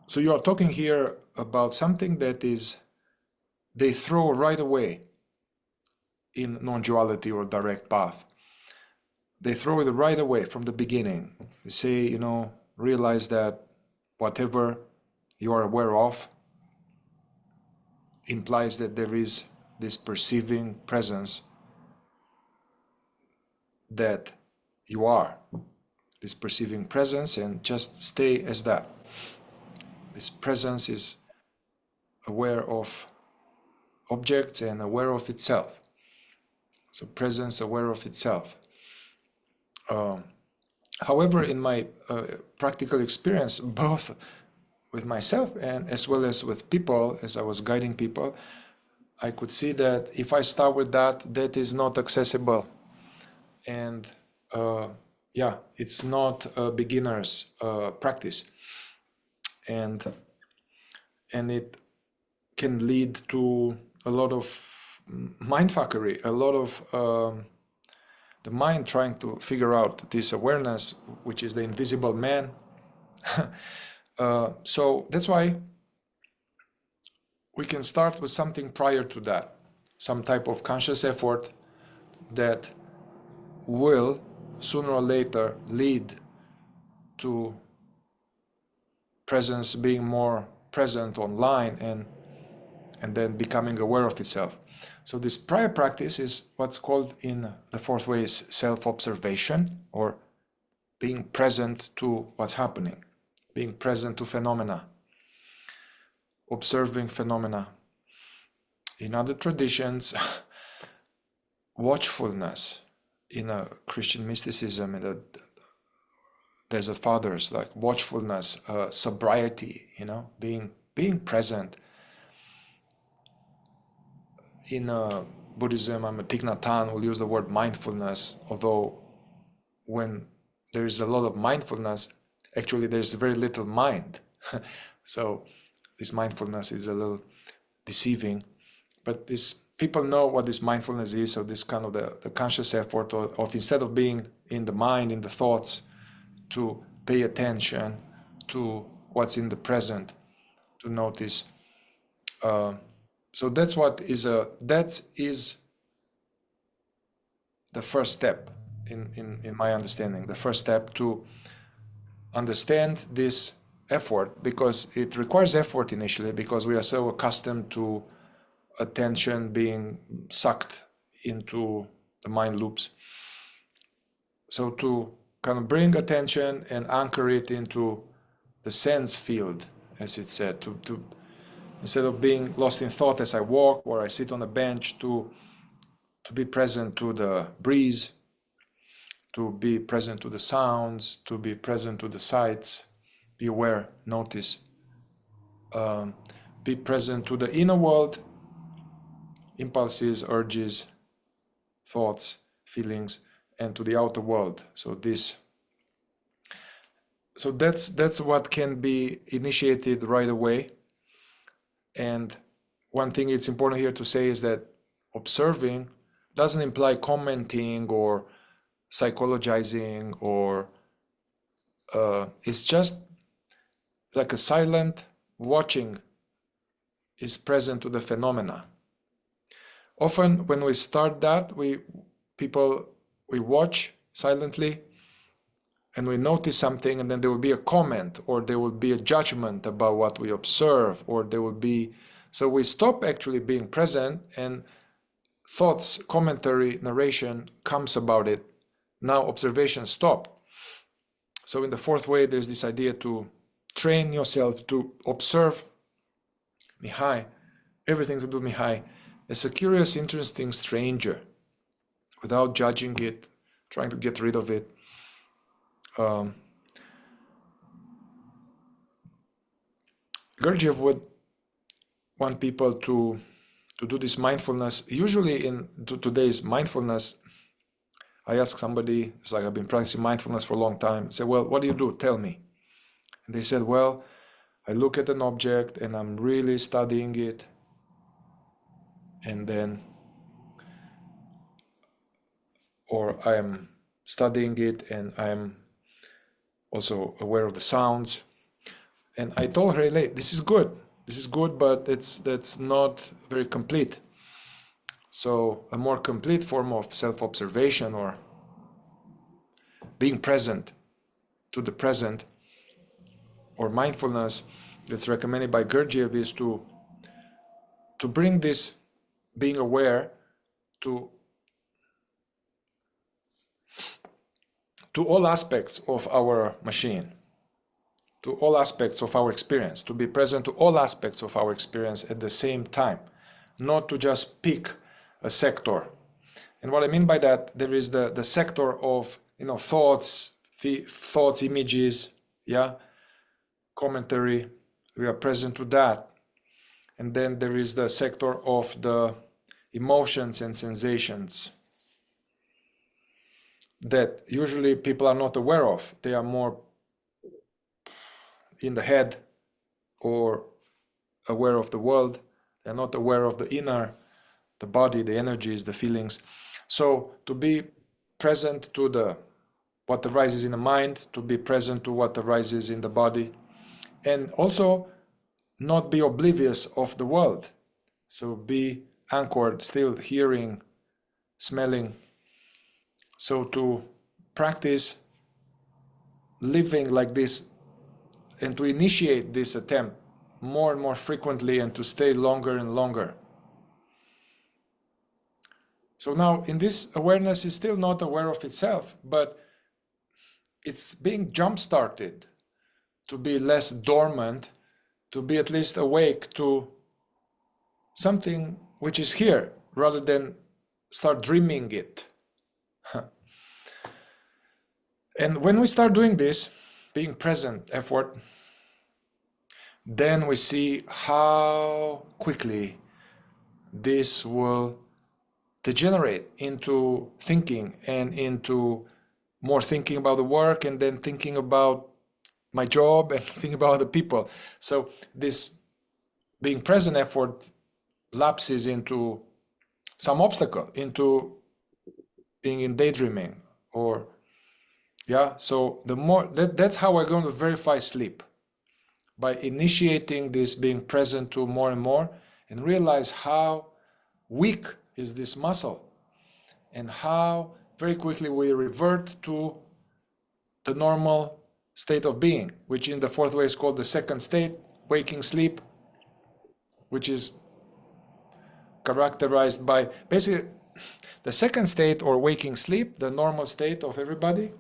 So you are talking here about something that is, they throw right away in non-duality or direct path. They throw it right away from the beginning. They say, realize that whatever you are aware of implies that there is this perceiving presence that you are, this perceiving presence, and just stay as that. This presence is aware of objects and aware of itself. So presence aware of itself. However, in my practical experience, both with myself and as well as with people, as I was guiding people, I could see that if I start with that, that is not accessible. And yeah, it's not a beginner's practice. And it can lead to a lot of mindfuckery, a lot of the mind trying to figure out this awareness, which is the invisible man. So that's why we can start with something prior to that, some type of conscious effort that will sooner or later lead to presence being more present online and then becoming aware of itself. So this prior practice is what's called in the fourth way is self-observation, or being present to what's happening, being present to phenomena, observing phenomena. In other traditions, watchfulness in a Christian mysticism, in the Desert Fathers, like watchfulness, sobriety, being present. In Buddhism, Thich Nhat Hanh will use the word mindfulness, although when there is a lot of mindfulness, actually there's very little mind. So this mindfulness is a little deceiving, but this people know what this mindfulness is. So this kind of the conscious effort of instead of being in the mind, in the thoughts, to pay attention to what's in the present, to notice. So that's what is that is the first step in my understanding. The first step to understand this effort, because it requires effort initially, because we are so accustomed to attention being sucked into the mind loops. So to kind of bring attention and anchor it into the sense field, as it said, to instead of being lost in thought as I walk or I sit on a bench, to be present to the breeze, to be present to the sounds, to be present to the sights, be aware, notice, be present to the inner world, impulses, urges, thoughts, feelings, and to the outer world. So that's what can be initiated right away. And one thing it's important here to say is that observing doesn't imply commenting or psychologizing, or it's just like a silent watching is present to the phenomena. Often when we start that, we watch silently and we notice something, and then there will be a comment, or there will be a judgment about what we observe, or there will be, so we stop actually being present, and thoughts, commentary, narration comes about it. Now observation stop. So in the fourth way, there's this idea to train yourself to observe Mihai, everything to do Mihai, as a curious, interesting stranger, without judging it, trying to get rid of it. Gurdjieff would want people to do this mindfulness. Usually in today's mindfulness, I ask somebody, it's like I've been practicing mindfulness for a long time, I say, well, what do you do? Tell me. And they said, well, I look at an object and I'm really studying it. And then, or I'm studying it and I'm also aware of the sounds. And I told her, this is good. This is good, but that's not very complete. So a more complete form of self-observation or being present to the present or mindfulness that's recommended by Gurdjieff is to bring this being aware to all aspects of our machine, to all aspects of our experience, to be present to all aspects of our experience at the same time, not to just pick a sector. And what I mean by that, there is the sector of, thoughts, images, commentary. We are present to that. And then there is the sector of the emotions and sensations that usually people are not aware of. They are more in the head or aware of the world. They're not aware of the inner, the body, the energies, the feelings. So to be present to what arises in the mind, to be present to what arises in the body, and also not be oblivious of the world. So be anchored, still hearing, smelling. So to practice living like this and to initiate this attempt more and more frequently and to stay longer and longer. So now in this, awareness is still not aware of itself, but it's being jump-started to be less dormant, to be at least awake to something which is here rather than start dreaming it. And when we start doing this, being present effort, then we see how quickly this will degenerate into thinking and into more thinking about the work and then thinking about my job and thinking about other people. So this being present effort lapses into some obstacle, into being in daydreaming or so the more that's how we're going to verify sleep, by initiating this being present to more and more and realize how weak is this muscle and how very quickly we revert to the normal state of being, which in the fourth way is called the second state, waking sleep, which is characterized by basically the second state or waking sleep, the normal state of everybody,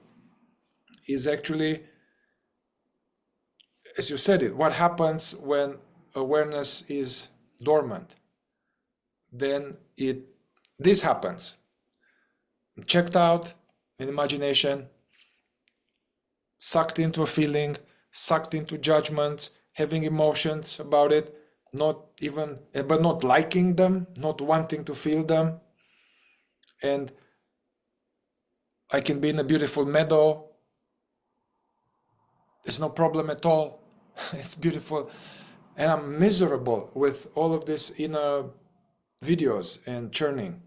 is actually, as you said it, what happens when awareness is dormant. Then this happens. Checked out in imagination, sucked into a feeling, sucked into judgments, having emotions about it, but not liking them, not wanting to feel them. And I can be in a beautiful meadow. There's no problem at all. It's beautiful. And I'm miserable with all of this inner videos and churning.